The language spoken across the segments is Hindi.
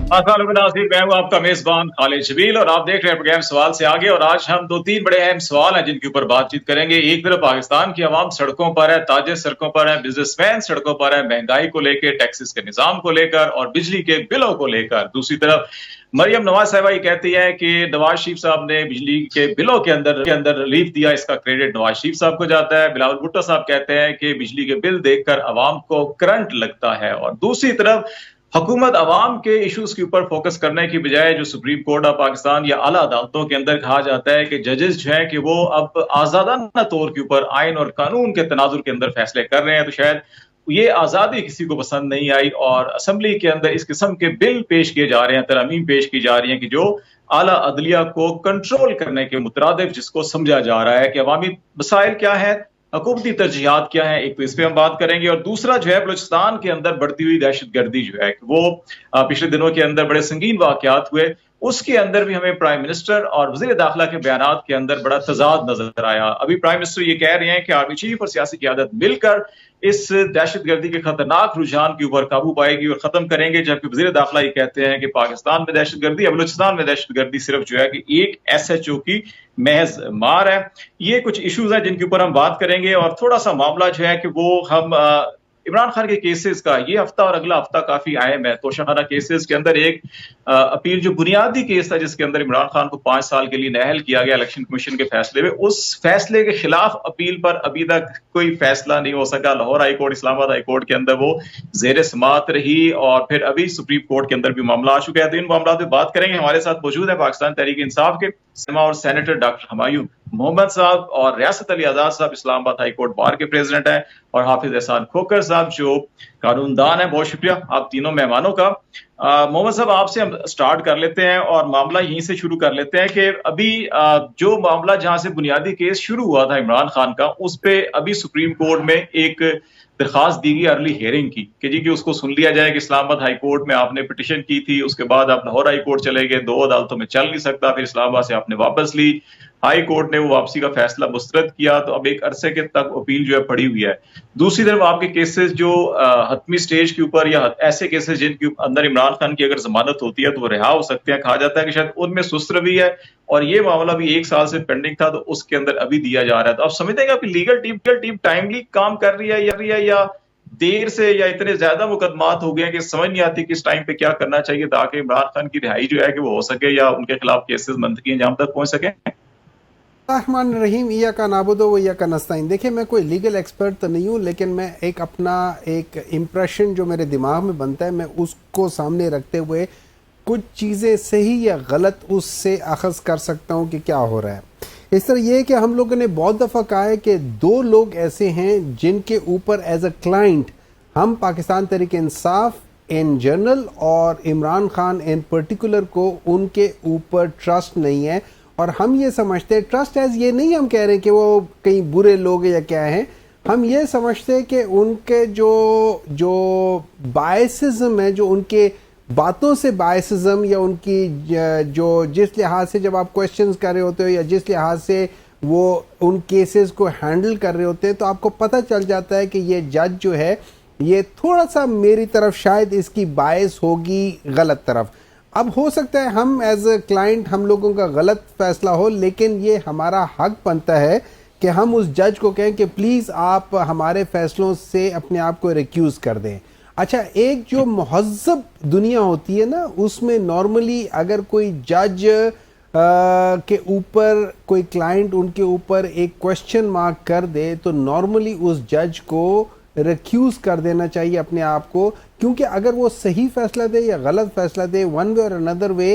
नासिर, मैं हूं आपका मेजबान खालिद शबील और आप देख रहे हैं प्रोग्राम सवाल से आगे। और आज हम दो तीन बड़े अहम सवाल हैं जिनके ऊपर बातचीत करेंगे। एक तरफ पाकिस्तान की आवाम सड़कों पर है, ताजिर सड़कों पर है, बिजनेसमैन सड़कों पर है, महंगाई को लेकर, टैक्सेस के निजाम को लेकर और बिजली के बिलों को लेकर। दूसरी तरफ मरियम नवाज साहबा ये कहती है कि नवाज शरीफ साहब ने बिजली के बिलों के अंदर रिलीफ दिया, इसका क्रेडिट नवाज शरीफ साहब को जाता है। बिलावल भुट्टो साहब कहते हैं कि बिजली के बिल देखकर अवाम को करंट लगता है। और दूसरी तरफ हुकूमत अवाम के इश्यूज के ऊपर फोकस करने की बजाय जो सुप्रीम कोर्ट ऑफ पाकिस्तान या आला अदालतों के अंदर कहा जाता है कि जजेस जो है कि वो अब आजादाना तौर के ऊपर आइन और कानून के तनाजुर के अंदर फैसले कर रहे हैं, तो शायद ये आजादी किसी को पसंद नहीं आई और असम्बली के अंदर इस किस्म के बिल पेश किए जा रहे हैं, तरमीम पेश की जा रही है कि जो आला अदलिया को कंट्रोल करने के मुतरादिफ, जिसको समझा जा रहा है कि अवामी मसाइल क्या है, हुकूमती तरजीहात क्या है। एक तो इस पर हम बात करेंगे और दूसरा जो है बलूचिस्तान के अंदर बढ़ती हुई दहशतगर्दी जो है वो पिछले दिनों के अंदर बड़े संगीन वाकयात हुए, उसके अंदर भी हमें प्राइम मिनिस्टर और वजीर दाखिला के बयानात के अंदर बड़ा तजाद नजर आया। अभी प्राइम मिनिस्टर ये कह रहे हैं कि आर्मी चीफ और सियासी क़यादत मिलकर इस दहशतगर्दी के खतरनाक रुझान के ऊपर काबू पाएगी और खत्म करेंगे, जबकि वजीर दाखिला ये कहते हैं कि पाकिस्तान में दहशतगर्दी या बलूचिस्तान में दहशतगर्दी सिर्फ जो है कि एक SHO की महज मार है। ये कुछ इश्यूज हैं जिनके ऊपर हम बात करेंगे और थोड़ा सा मामला जो है कि वो हम इमरान खान के केसेस का ये हफ्ता और अगला हफ्ता काफी अहम है। तोशाखाना केसेस के अंदर एक अपील जो बुनियादी केस था जिसके अंदर इमरान खान को 5 साल के लिए नाअहल किया गया इलेक्शन कमीशन के फैसले में, उस फैसले के खिलाफ अपील पर अभी तक कोई फैसला नहीं हो सका। Lahore high court, Islamabad high court के अंदर वो जेर समात रही और फिर अभी सुप्रीम कोर्ट के अंदर भी मामला आ चुका है। तो इन मामला पे बात करेंगे। हमारे साथ मौजूद है पाकिस्तान तहरीक इंसाफ के सिमा और सेनेटर डॉक्टर हुमायूं मोहम्मद साहब और रियासत अली आजाद साहब इस्लामाबाद हाई कोर्ट बार के प्रेसिडेंट हैं, और हाफिज एहसान खोकर साहब जो कानूनदान है। बहुत शुक्रिया आप तीनों मेहमानों का। मोहम्मद साहब, आपसे हम स्टार्ट कर लेते हैं और मामला यहीं से शुरू कर लेते हैं कि अभी जो मामला जहां से बुनियादी केस शुरू हुआ था इमरान खान का, उस पे अभी सुप्रीम कोर्ट में एक दरखास्त दी गई अर्ली हियरिंग की कि जी कि उसको सुन लिया जाए कि इस्लामाबाद हाई कोर्ट में आपने पिटिशन की थी, उसके बाद आप लाहौर हाई कोर्ट चले गए, 2 अदालतों में चल नहीं सकता, फिर इस्लामाबाद से आपने वापस ली, हाई कोर्ट ने वो वापसी का फैसला मुस्तरद किया, तो अब एक अरसे के तक अपील जो है पड़ी हुई है। दूसरी तरफ आपके केसेस जो हतमी स्टेज के ऊपर या ऐसे केसेस जिनके अंदर इमरान खान की अगर जमानत होती है तो वो रिहा हो सकते हैं, कहा जाता है कि शायद उनमें सुस्त रवि है और ये मामला भी 1 साल से पेंडिंग था तो उसके अंदर अभी दिया जा रहा है। तो आप समझते हैं कि आपकी लीगल टीम टाइमली काम कर रही है या देर से, या इतने ज्यादा मुकदमात हो गए कि समझ नहीं आती किस टाइम पे क्या करना चाहिए ताकि इमरान खान की रिहाई जो है कि वो हो सके या उनके खिलाफ केसेस मंतकी अंजाम तक पहुंच सके। रहमान रहीम, या का नाबुदो व या का नस्ताइन। देखिए, मैं कोई लीगल एक्सपर्ट तो नहीं हूँ, लेकिन मैं एक अपना एक इम्प्रेशन जो मेरे दिमाग में बनता है मैं उसको सामने रखते हुए कुछ चीज़ें सही या गलत उससे अखज़ कर सकता हूँ कि क्या हो रहा है। इस तरह ये है कि हम लोगों ने बहुत दफ़ा कहा है कि 2 लोग ऐसे हैं जिनके ऊपर एज अ क्लाइंट हम पाकिस्तान तहरीक इंसाफ इन जनरल और इमरान खान इन पर्टिकुलर को उनके ऊपर ट्रस्ट नहीं है। और हम ये समझते हैं, ट्रस्ट एज ये नहीं हम कह रहे कि वो कहीं बुरे लोग या क्या हैं, हम ये समझते हैं कि उनके जो बायसिज्म है, जो उनके बातों से बायसिज्म या उनकी जो जिस लिहाज से जब आप क्वेश्चंस कर रहे होते हो या जिस लिहाज से वो उन केसेस को हैंडल कर रहे होते हैं, तो आपको पता चल जाता है कि ये जज जो है ये थोड़ा सा मेरी तरफ शायद इसकी बायस होगी गलत तरफ। अब हो सकता है हम एज अ क्लाइंट हम लोगों का गलत फैसला हो, लेकिन ये हमारा हक बनता है कि हम उस जज को कहें कि प्लीज़ आप हमारे फैसलों से अपने आप को रिक्यूज़ कर दें। अच्छा, एक जो महज़्ज़ब दुनिया होती है ना, उसमें नॉर्मली अगर कोई जज के ऊपर कोई क्लाइंट उनके ऊपर एक क्वेश्चन मार्क कर दे तो नॉर्मली उस जज को रिक्यूज़ कर देना चाहिए अपने आप को, क्योंकि अगर वो सही फैसला दे या गलत फैसला दे, वन वे और अनदर वे,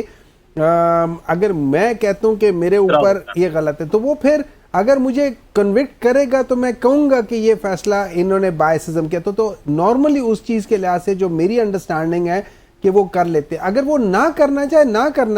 अगर मैं कहता हूँ कि मेरे ऊपर ये गलत है तो वो फिर अगर मुझे कन्विक्ट करेगा तो मैं कहूँगा कि ये फैसला इन्होंने बायसिज्म किया। तो नॉर्मली उस चीज़ के लिहाज से जो मेरी अंडरस्टैंडिंग है कि वो कर लेते। अगर वो ना करना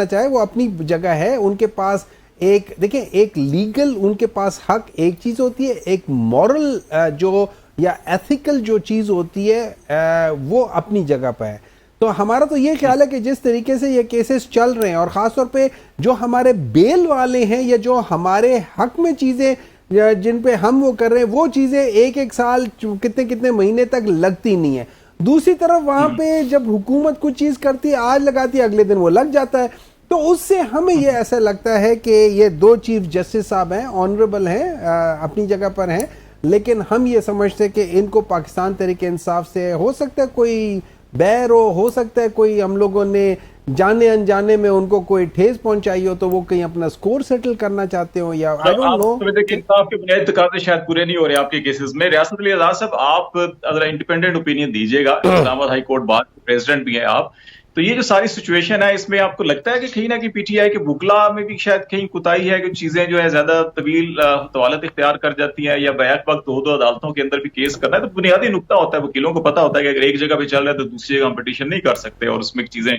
चाहे वो अपनी जगह है, उनके पास एक देखिए एक लीगल उनके पास हक एक चीज़ होती है, एक मॉरल जो या एथिकल जो चीज़ होती है वो अपनी जगह पर है। तो हमारा तो ये ख्याल है कि जिस तरीके से ये केसेस चल रहे हैं और ख़ासतौर पे जो हमारे बेल वाले हैं या जो हमारे हक में चीज़ें जिन पे हम वो कर रहे हैं, वो चीज़ें 1-1 साल कितने कितने महीने तक लगती नहीं है। दूसरी तरफ वहां पे जब हुकूमत कुछ चीज करती है, आज लगाती है, अगले दिन वो लग जाता है। तो उससे हमें ये ऐसा लगता है कि ये दो चीफ जस्टिस साहब हैं, ऑनरेबल हैं, अपनी जगह पर हैं, लेकिन हम ये समझते हैं कि इनको पाकिस्तान तहरीक इंसाफ से हो सकता है कोई बैर हो सकता है कोई हम लोगों ने जाने अनजाने में उनको कोई ठेस पहुंचाई हो, तो वो कहीं अपना स्कोर सेटल करना चाहते हो, या आई डोंट नो। इंसाफ के बुनियादी तकाजे शायद पूरे नहीं हो रहे आपके केसेस में। रियासत अली आजाद साहब, आप अगर इंडिपेंडेंट ओपिनियन दीजिएगा, इस्लामाबाद हाई कोर्ट बार के प्रेसिडेंट भी हैं आप, तो ये जो सारी सिचुएशन है इसमें आपको लगता है कि कहीं ना कहीं पीटीआई के बुकला में भी शायद कहीं कुताही है कि चीजें जो है ज्यादा तवील तवालत इख्तियार कर जाती हैं, या बैक वक्त दो अदालतों के अंदर भी केस करना है? तो बुनियादी नुकता होता है, वकीलों को पता होता है कि अगर एक जगह पे चल रहा है तो दूसरी जगह कंपटीशन नहीं कर सकते और उसमें चीजें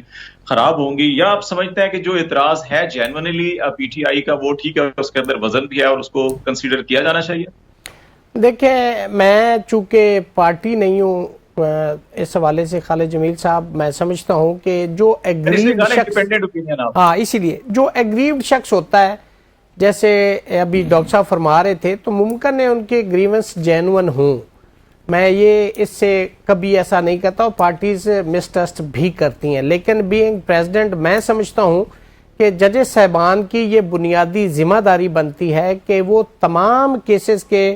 खराब होंगी। या आप समझते हैं कि जो इतराज है जेन्युइनली पीटीआई का वो ठीक है, उसके अंदर वजन भी है और उसको कंसीडर किया जाना चाहिए? देखिए, मैं चूंकि पार्टी नहीं हूँ इस हवाले से, खालिद जमील साहब, मैं समझता हूं कि जो एग्रीव्ड शख्स, हाँ, इसीलिए जो एग्रीव्ड शख्स होता है, जैसे अभी डॉक्टर साहब फरमा रहे थे, तो मुमकिन है उनके ग्रीवेंस जेन्युइन हों। मैं ये इससे कभी ऐसा नहीं कहता, और पार्टीज मिसट्रस्ट भी करती हैं, लेकिन बीइंग प्रेसिडेंट मैं समझता हूं कि जजेस साहबान की ये बुनियादी जिम्मेदारी बनती है कि वो तमाम केसेस के,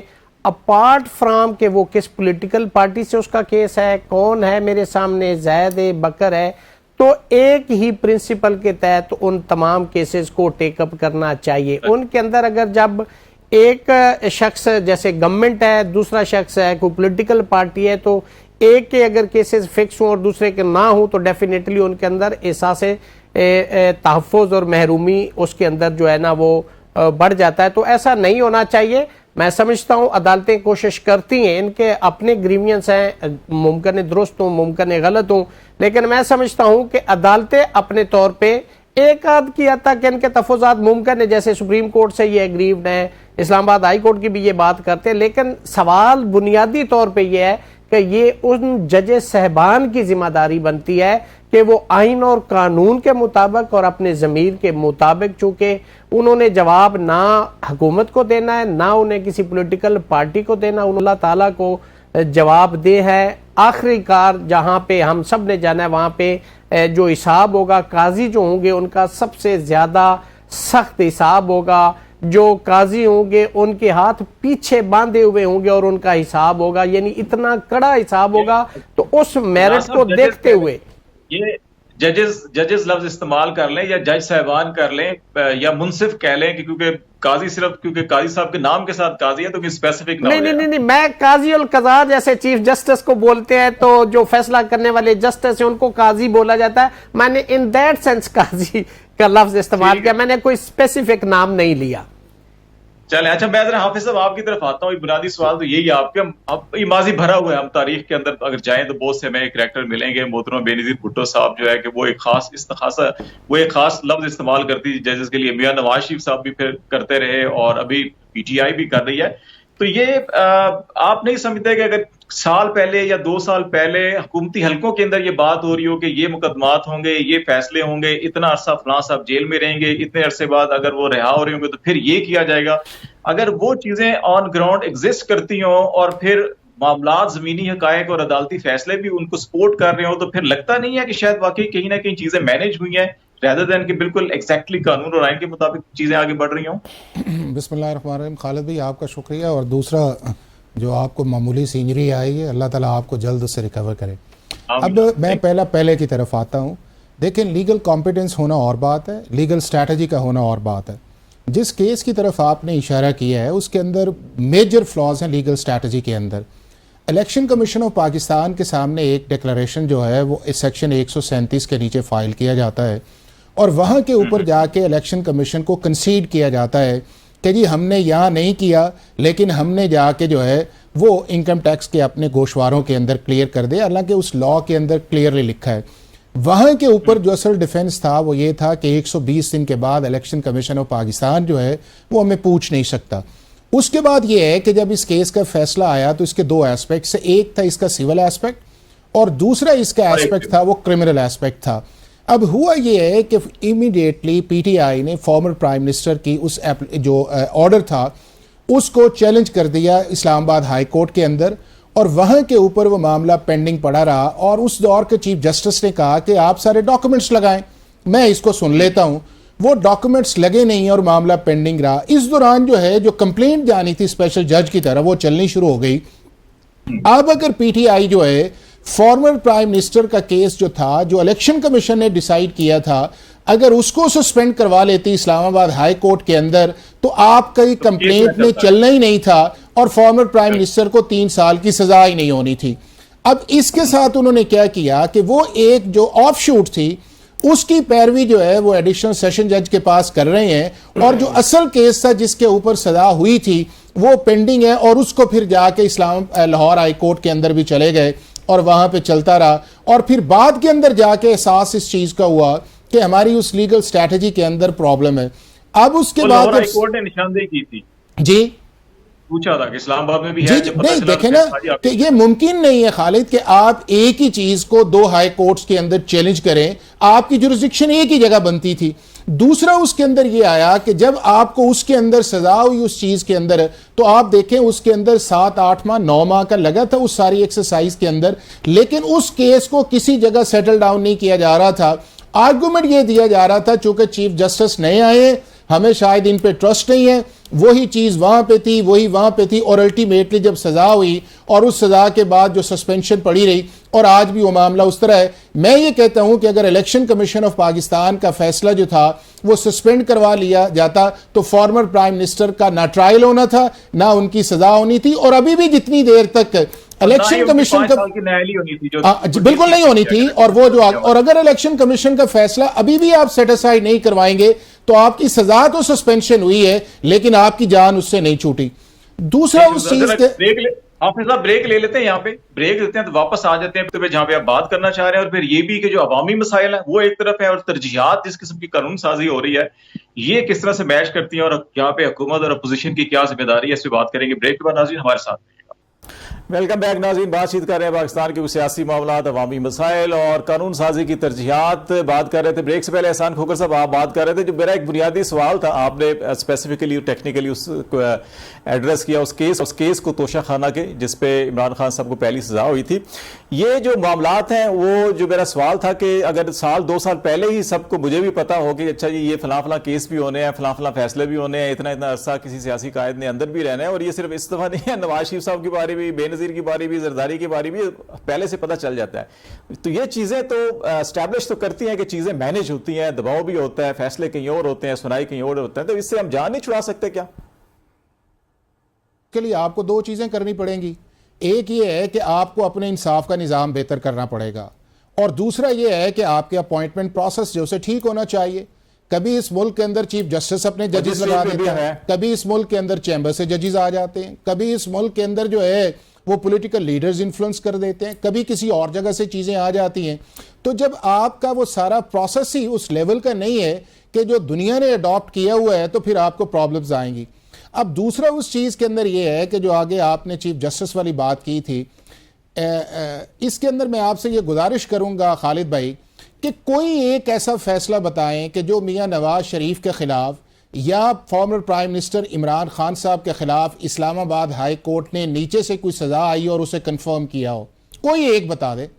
अपार्ट फ्राम के वो किस पॉलिटिकल पार्टी से उसका केस है, कौन है मेरे सामने, जैद है, बकर है, तो एक ही प्रिंसिपल के तहत उन तमाम केसेस को टेकअप करना चाहिए। उनके अंदर अगर जब एक शख्स, जैसे गवर्नमेंट है, दूसरा शख्स है, कोई पॉलिटिकल पार्टी है, तो एक के अगर केसेस फिक्स हो और दूसरे के ना हो, तो डेफिनेटली उनके अंदर एहसास तहफ़्फ़ुज़ और महरूमी उसके अंदर जो है ना वो बढ़ जाता है। तो ऐसा नहीं होना चाहिए। मैं समझता हूं अदालतें कोशिश करती हैं, इनके अपने ग्रीवियंस हैं, मुमकिन दुरुस्त हों, मुमकिन गलत हों, लेकिन मैं समझता हूं कि अदालतें अपने तौर पे एक आध की हद तक इनके तफुजात मुमकिन है, जैसे सुप्रीम कोर्ट से ये एग्रीव्ड है, इस्लामाबाद हाई कोर्ट की भी ये बात करते हैं, लेकिन सवाल बुनियादी तौर पे ये है कि ये उन जजेस साहबान की जिम्मेदारी बनती है कि वो आइन और कानून के मुताबिक और अपने ज़मीर के मुताबिक, चूंकि उन्होंने जवाब ना हुकूमत को देना है, ना उन्हें किसी पॉलिटिकल पार्टी को देना, उन्होंने अल्लाह ताला को जवाब दे है। आखिरी कार जहाँ पे हम सब ने जाना है, वहाँ पे जो हिसाब होगा, काजी जो होंगे उनका सबसे ज़्यादा सख्त हिसाब होगा। जो काजी होंगे उनके हाथ पीछे बांधे हुए होंगे और उनका हिसाब होगा, यानी इतना कड़ा हिसाब होगा। तो उस मेरिट को देखते हुए ये जजेस लफ्ज इस्तेमाल कर लें या जज साहबान कर लें या मुंसिफ कह लें, कि क्योंकि काजी सिर्फ क्योंकि काजी साहब के नाम के साथ काजी है तो स्पेसिफिक नहीं, मैं काजी और कज़ा जैसे चीफ जस्टिस को बोलते हैं, तो जो फैसला करने वाले जस्टिस है उनको काजी बोला जाता है। मैंने इन दैट सेंस काजी का लफ्ज इस्तेमाल किया, मैंने कोई स्पेसिफिक नाम नहीं लिया। चले, अच्छा, मैं जरा हाफिज साहब आपकी तरफ आता हूँ। बुनियादी सवाल तो यही है आपके, माजी भरा हुआ है, हम तारीख के अंदर अगर जाएं तो बहुत से हमें कैरेक्टर मिलेंगे। मोहतरम बेनजीर भुट्टो साहब जो है कि वो एक खास लफ्ज इस्तेमाल करती जजेस के लिए। मियां नवाज शरीफ साहब भी फिर करते रहे और अभी पीटीआई भी कर रही है। तो ये आप नहीं समझते कि अगर साल पहले या 2 साल पहले हुकूमती हलकों के अंदर ये बात हो रही हो कि ये मुकदमात होंगे, ये फैसले होंगे, इतना अरसा फलां साहब जेल में रहेंगे, इतने अरसे बाद अगर वो रिहा हो रहे होंगे तो फिर ये किया जाएगा, अगर वो चीजें ऑन ग्राउंड एग्जिस्ट करती हों और फिर मामलात, जमीनी हकायक और अदालती फैसले भी उनको सपोर्ट कर रहे हो, तो फिर लगता नहीं है कि शायद वाकई कहीं ना कहीं चीजें मैनेज हुई हैं, rather than कि बिल्कुल एग्जैक्टली कानून और आइन के मुताबिक चीजें आगे बढ़ रही हों? बिस्मिल्लाहिर्रहमानिर्रहीम। खालिद भाई आपका शुक्रिया, और दूसरा जो आपको मामूली सीनरी आई है, अल्लाह ताला आपको जल्द उससे रिकवर करे। अब मैं पहले की तरफ आता हूँ। देखें, लीगल कॉम्पिटेंस होना और बात है, लीगल स्ट्रैटेजी का होना और बात है। जिस केस की तरफ आपने इशारा किया है उसके अंदर मेजर फ्लॉज हैं लीगल स्ट्रैटेजी के अंदर। इलेक्शन कमीशन ऑफ पाकिस्तान के सामने एक डिक्लेरेशन जो है वो इस सेक्शन 137 के नीचे फाइल किया जाता है, और वहाँ के ऊपर जाके इलेक्शन कमीशन को कंसीड किया जाता है कि जी हमने यहाँ नहीं किया, लेकिन हमने जाके जो है वो इनकम टैक्स के अपने गोशवारों के अंदर क्लियर कर दे। हालांकि उस लॉ के अंदर क्लियरली लिखा है। वहाँ के ऊपर जो असल डिफेंस था वो ये था कि 120 दिन के बाद इलेक्शन कमीशन ऑफ पाकिस्तान जो है वो हमें पूछ नहीं सकता। उसके बाद ये है कि जब इस केस का फैसला आया तो इसके 2 एस्पेक्ट से, एक था इसका सिविल एस्पेक्ट और दूसरा इसका एस्पेक्ट था वो क्रिमिनल एस्पेक्ट था। अब हुआ ये है कि इमीडिएटली पीटीआई ने फॉर्मर प्राइम मिनिस्टर की उस जो ऑर्डर था उसको चैलेंज कर दिया इस्लामाबाद हाई कोर्ट के अंदर, और वहां के ऊपर वो मामला पेंडिंग पड़ा रहा और उस दौर के चीफ जस्टिस ने कहा कि आप सारे डॉक्यूमेंट्स लगाएं, मैं इसको सुन लेता हूं। वो डॉक्यूमेंट्स लगे नहीं और मामला पेंडिंग रहा। इस दौरान जो है जो कंप्लेंट जानी थी स्पेशल जज की तरफ वो चलनी शुरू हो गई। अब अगर पीटीआई जो है फॉर्मर प्राइम मिनिस्टर का केस जो था, जो इलेक्शन कमीशन ने डिसाइड किया था, अगर उसको सस्पेंड करवा लेती इस्लामाबाद हाई कोर्ट के अंदर तो आपका कंप्लेंट में चलना ही नहीं था और फॉर्मर प्राइम मिनिस्टर को 3 साल की सजा ही नहीं होनी थी। अब इसके साथ उन्होंने क्या किया कि वो एक जो ऑफ शूट थी उसकी पैरवी जो है वो एडिशनल सेशन जज के पास कर रहे हैं और जो असल केस था जिसके ऊपर सजा हुई थी वो पेंडिंग है और उसको फिर जाके लाहौर हाई कोर्ट के अंदर भी चले गए और वहां पे चलता रहा। और फिर बाद के अंदर जाके एहसास इस चीज का हुआ कि हमारी उस लीगल स्ट्रैटेजी के अंदर प्रॉब्लम है। अब उसके बाद हाई कोर्ट ने निशानदेही की थी जी, पूछा था कि इस्लामाबाद में भी है। नहीं देखे ना कि ये मुमकिन नहीं है खालिद कि आप एक ही चीज को 2 हाई कोर्ट्स के अंदर चैलेंज करें। आपकी जुरिस्डिक्शन एक ही जगह बनती थी। दूसरा उसके अंदर ये आया कि जब आपको उसके अंदर सजा हुई उस चीज के अंदर तो आप देखें उसके अंदर 7, 8 माह 9 माह का लगा था उस सारी एक्सरसाइज के अंदर, लेकिन उस केस को किसी जगह सेटल डाउन नहीं किया जा रहा था। आर्गुमेंट ये दिया जा रहा था चूंकि चीफ जस्टिस नए आए, हमें शायद इन पे ट्रस्ट नहीं है, वही चीज वहां पे थी वही वहां पे थी और अल्टीमेटली जब सजा हुई और उस सजा के बाद जो सस्पेंशन पड़ी रही और आज भी वो मामला उस तरह है। मैं ये कहता हूं कि अगर इलेक्शन कमीशन ऑफ पाकिस्तान का फैसला जो था वो सस्पेंड करवा लिया जाता तो फॉर्मर प्राइम मिनिस्टर का ना ट्रायल होना था ना उनकी सजा होनी थी और अभी भी जितनी देर तक इलेक्शन कमीशन का न्यायालय होनी थी जो बिल्कुल नहीं होनी थी और वो जो और अगर इलेक्शन कमीशन का फैसला अभी भी आप सेटिस्फाई नहीं करवाएंगे तो आपकी सजा तो सस्पेंशन हुई है लेकिन आपकी जान उससे नहीं छूटी। दूसरा उस चीज के हाफिज साहब ब्रेक ले लेते हैं, यहाँ पे ब्रेक लेते हैं तो वापस आ जाते हैं तो जहां पे आप बात करना चाह रहे हैं और फिर ये भी कि जो अवामी मसाइल है वो एक तरफ है और तरजीहात जिस किस्म की कानून साजी हो रही है ये किस तरह से मैच करती है और यहाँ पे हुकूमत और अपोजिशन की क्या जिम्मेदारी है, इस पर बात करेंगे। ब्रेक के बाद नाज़रीन हमारे साथ। वेलकम बैक नाज़रीन, बातचीत कर रहे हैं पाकिस्तान के सियासी मामला, अवामी मसाइल और कानून साजी की तरजीहात बात कर रहे थे। ब्रेक से पहले एहसान खोकर साहब आप बात कर रहे थे, जो मेरा एक बुनियादी सवाल था आपने स्पेसिफिकली टेक्निकली उसको एड्रेस किया उस केस को तोशा खाना के जिसपे इमरान खान साहब को पहली सजा हुई थी। ये जो मामलात हैं वो जो मेरा सवाल था कि अगर 1-2 साल पहले ही सबको मुझे भी पता हो कि अच्छा जी ये फलां केस भी होने हैं, फलां फैसले भी होने हैं, इतना अरसा किसी सियासी कायद ने अंदर भी रहना है और ये सिर्फ इस दफा नहीं है, नवाज शरीफ साहब के बारे में, बेनजीर की बारे भी, जरदारी की बारे भी पहले से पता चल जाता है। तो ये चीजें तो एस्टैब्लिश तो करती हैं कि चीजें मैनेज होती हैं, दबाव भी होता है, फैसले कहीं और होते हैं, सुनाई कहीं और होते हैं, तो इससे हम जान नहीं छुड़ा सकते क्या? के लिए आपको 2 चीजें करनी पड़ेंगी। एक ये है कि आपको अपने इंसाफ का निज़ाम बेहतर करना पड़ेगा और दूसरा ये है कि आपके अपॉइंटमेंट प्रोसेस जो से ठीक होना चाहिए। कभी इस मुल्क के अंदर चीफ जस्टिस अपने जजेस लगा देते हैं, कभी इस मुल्क के अंदर चैम्बर से जजेस आ जाते हैं, कभी इस मुल्क के अंदर जो है वो पॉलिटिकल लीडर्स इन्फ्लुएंस कर देते हैं, कभी किसी और जगह से चीज़ें आ जाती हैं। तो जब आपका वो सारा प्रोसेस ही उस लेवल का नहीं है कि जो दुनिया ने अडॉप्ट किया हुआ है तो फिर आपको प्रॉब्लम्स आएंगी। अब दूसरा उस चीज़ के अंदर ये है कि जो आगे आपने चीफ जस्टिस वाली बात की थी, इसके अंदर मैं आपसे ये गुजारिश करूँगा खालिद भाई कि कोई एक ऐसा फैसला बताएं कि जो मियाँ नवाज शरीफ के ख़िलाफ़ या former prime minister Imran Khan साहब के ख़िलाफ़ इस्लामाबाद हाई कोर्ट ने नीचे से कोई सज़ा आई और उसे कंफर्म किया हो। कोई एक बता दे,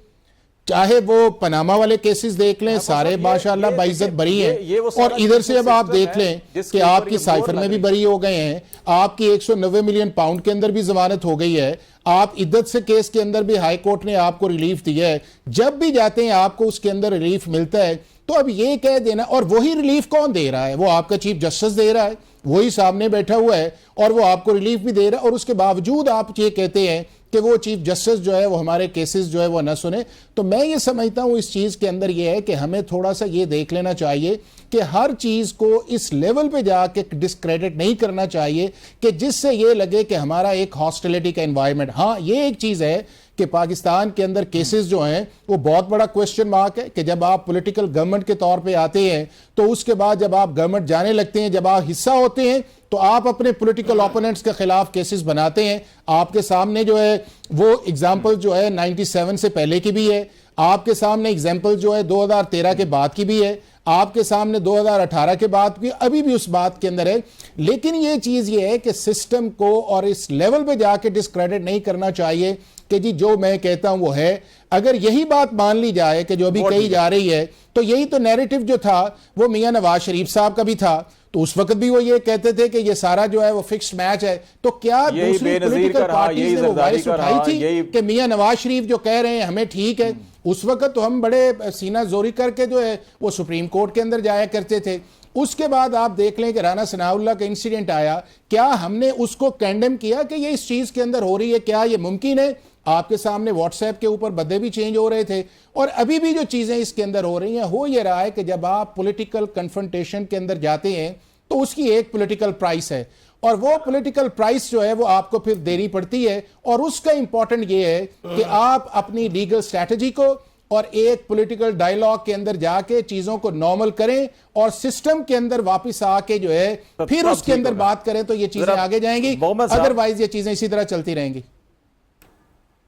चाहे वो पनामा वाले केसेस देख लें, सारे माशाल्लाह बाइज्जत बरी हैं और इधर से अब आप देख लें कि आपकी साइफर में भी बरी हो गए हैं, आपकी 190 मिलियन पाउंड के अंदर भी जमानत हो गई है, आप इद्दत से केस के अंदर भी हाई कोर्ट ने आपको रिलीफ दिया है। जब भी जाते हैं आपको उसके अंदर रिलीफ मिलता है। तो अब ये कह देना, और वही रिलीफ कौन दे रहा है? वो आपका चीफ जस्टिस दे रहा है, वही सामने बैठा हुआ है और वो आपको रिलीफ भी दे रहा है और उसके बावजूद आप ये कहते हैं कि वो चीफ जस्टिस जो है वो हमारे केसेस जो है वो न सुने। तो मैं ये समझता हूँ इस चीज़ के अंदर ये है कि हमें थोड़ा सा ये देख लेना चाहिए कि हर चीज़ को इस लेवल पे जाके डिस्क्रेडिट नहीं करना चाहिए कि जिससे ये लगे कि हमारा एक हॉस्टिलिटी का एनवायरनमेंट। हाँ, ये एक चीज़ है कि पाकिस्तान के अंदर केसेस जो हैं वो बहुत बड़ा क्वेश्चन मार्क है कि जब आप पॉलिटिकल गवर्नमेंट के तौर पे आते हैं तो उसके बाद जब आप गवर्नमेंट जाने लगते हैं, जब आप हिस्सा होते हैं तो आप अपने पॉलिटिकल ओपोनेंट्स के खिलाफ केसेस बनाते हैं। आपके सामने जो है वो एग्जांपल जो है 97 से पहले की भी है, आपके सामने एग्जांपल जो है 2013 के बाद की भी है, आपके सामने 2018 के बाद भी अभी भी उस बात के अंदर है। लेकिन ये चीज़ ये है कि सिस्टम को और इस लेवल पे जाके डिस्क्रेडिट नहीं करना चाहिए कि जी जो मैं कहता हूं वो है। अगर यही बात मान ली जाए कि जो अभी कही जा रही है, तो यही तो नैरेटिव जो था वो मियां नवाज शरीफ साहब का भी था। तो उस वक्त भी वो ये कहते थे कि ये सारा जो है वो फिक्स्ड मैच है। तो क्या दूसरी पॉलिटिकल पार्टीज ने वो वॉइस उठाई थी कि मियां नवाज शरीफ जो कह रहे हैं हमें ठीक है? उस वक्त तो हम बड़े सीना जोरी करके जो है वो सुप्रीम कोर्ट के अंदर जाया करते थे। उसके बाद आप देख लें कि राना सनाउल्लाह का इंसिडेंट आया, क्या हमने उसको कैंडम किया कि ये इस चीज के अंदर हो रही है? क्या ये मुमकिन है? आपके सामने व्हाट्सएप के ऊपर बदले भी चेंज हो रहे थे, और अभी भी जो चीजें इसके अंदर हो रही हैं, हो ये रहा है कि जब आप पॉलिटिकल कन्फ्रंटेशन के अंदर जाते हैं तो उसकी एक पॉलिटिकल प्राइस है, और वो पॉलिटिकल प्राइस जो है वो आपको फिर देनी पड़ती है। और उसका इंपॉर्टेंट ये है कि आप अपनी लीगल स्ट्रैटेजी को और एक पॉलिटिकल डायलॉग के अंदर जाके चीजों को नॉर्मल करें और सिस्टम के अंदर वापस आके जो है फिर उसके अंदर बात करें, तो ये चीजें आगे जाएंगी। अदरवाइज ये चीजें इसी तरह चलती रहेंगी,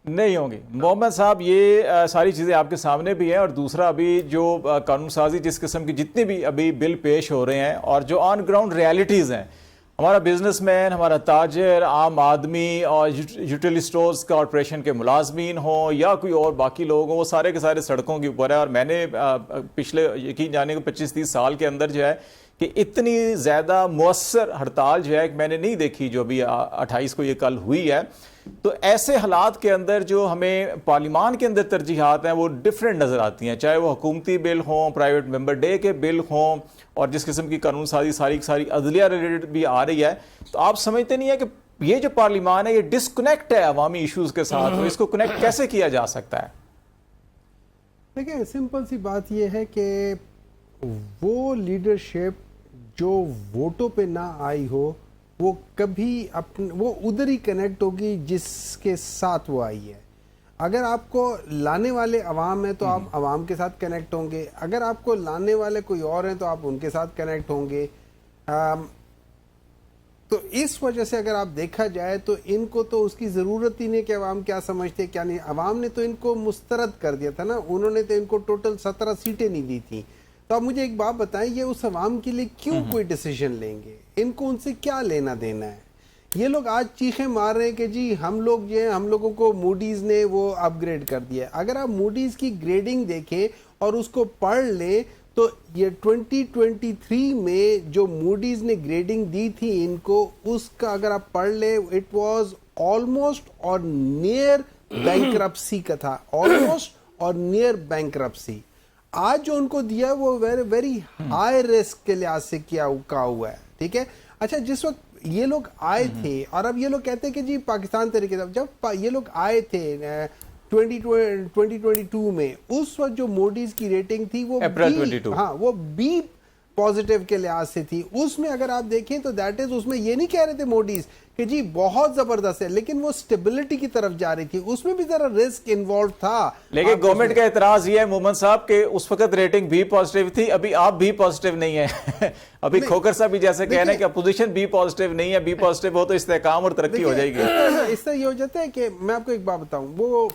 नहीं होंगी। मोहम्मद साहब, ये सारी चीज़ें आपके सामने भी हैं, और दूसरा अभी जो कानून साजी जिस किस्म की जितने भी अभी बिल पेश हो रहे हैं और जो ऑन ग्राउंड रियलिटीज़ हैं, हमारा बिजनेसमैन, हमारा ताजर, आम आदमी और यूटिलिटी स्टोर्स कॉरपोरेशन के मुलाजमीन हों या कोई और बाकी लोग हों, वो सारे के सारे सड़कों के ऊपर है। और मैंने पिछले यकीन जाने को 25-30 साल के अंदर जो है कि इतनी ज़्यादा मुअस्सर हड़ताल जो है मैंने नहीं देखी जो अभी 28 को ये कल हुई है। तो ऐसे हालात के अंदर जो हमें पार्लियामान के अंदर तरजीहात हैं वो डिफरेंट नज़र आती हैं, चाहे वो हुकूमती बिल हों, प्राइवेट मेंबर डे के बिल हों, और जिस किस्म की कानून साजी सारी सारी अदलिया रिलेटेड भी आ रही है। तो आप समझते नहीं है कि ये जो पार्लियामान है ये डिस्कनेक्ट है अवामी इश्यूज के साथ, तो इसको कनेक्ट कैसे किया जा सकता है? देखिए, सिंपल सी बात ये है कि वो लीडरशिप जो वोटों पे ना आई हो, वो कभी वो उधर ही कनेक्ट होगी जिसके साथ वो आई है। अगर आपको लाने वाले अवाम है तो आप अवाम के साथ कनेक्ट होंगे, अगर आपको लाने वाले कोई और हैं तो आप उनके साथ कनेक्ट होंगे। तो इस वजह से अगर आप देखा जाए तो इनको तो उसकी ज़रूरत ही नहीं कि अवाम क्या समझते क्या नहीं। अवाम ने तो इनको मुस्तरद कर दिया था ना, उन्होंने तो इनको टोटल 17 सीटें नहीं दी थी। तो आप मुझे एक बात बताएं, ये उस अवाम के लिए क्यों कोई डिसीजन लेंगे? इनको उनसे क्या लेना देना है? ये लोग आज चीखें मार रहे हैं कि जी हम लोग जो है, हम लोगों को मूडीज ने वो अपग्रेड कर दिया। अगर आप मूडीज की ग्रेडिंग देखें और उसको पढ़ लें तो ये 2023 में जो मूडीज ने ग्रेडिंग दी थी इनको, उसका अगर आप पढ़ ले, इट वाज ऑलमोस्ट और नियर बैंकरप्सी का था, ऑलमोस्ट और नियर बैंकरप्सी। आज जो उनको दिया वो वेरी हाई रिस्क के लिहाज से किया हुआ है, ठीक है। अच्छा, जिस वक्त ये लोग आए थे और अब ये लोग कहते हैं कि जी पाकिस्तान तरीके से, जब ये लोग आए थे 2022 में, उस वक्त जो मोडीज की रेटिंग थी वो अप्रैल 22, हाँ, वो बी पॉजिटिव के लिहाज से थी। उसमें अगर आप देखें तो दैट इज, उसमें ये नहीं कह रहे थे मोडीज कि जी बहुत जबरदस्त है, लेकिन वो स्टेबिलिटी की तरफ जा रही थी, उसमें भी जरा रिस्क इन्वॉल्व था। लेकिन गवर्नमेंट का एतराज ये है मोहम्मद साहब के उस वक्त रेटिंग बी पॉजिटिव थी, अभी आप भी पॉजिटिव नहीं है। अभी खोकर साहब भी जैसे कह रहे हैं कि अपोजिशन बी पॉजिटिव नहीं है, बी पॉजिटिव हो तो इस्तेहकाम और तरक्की हो जाएगी। इससे ये हो जाता है कि मैं आपको एक बात बताऊं, वो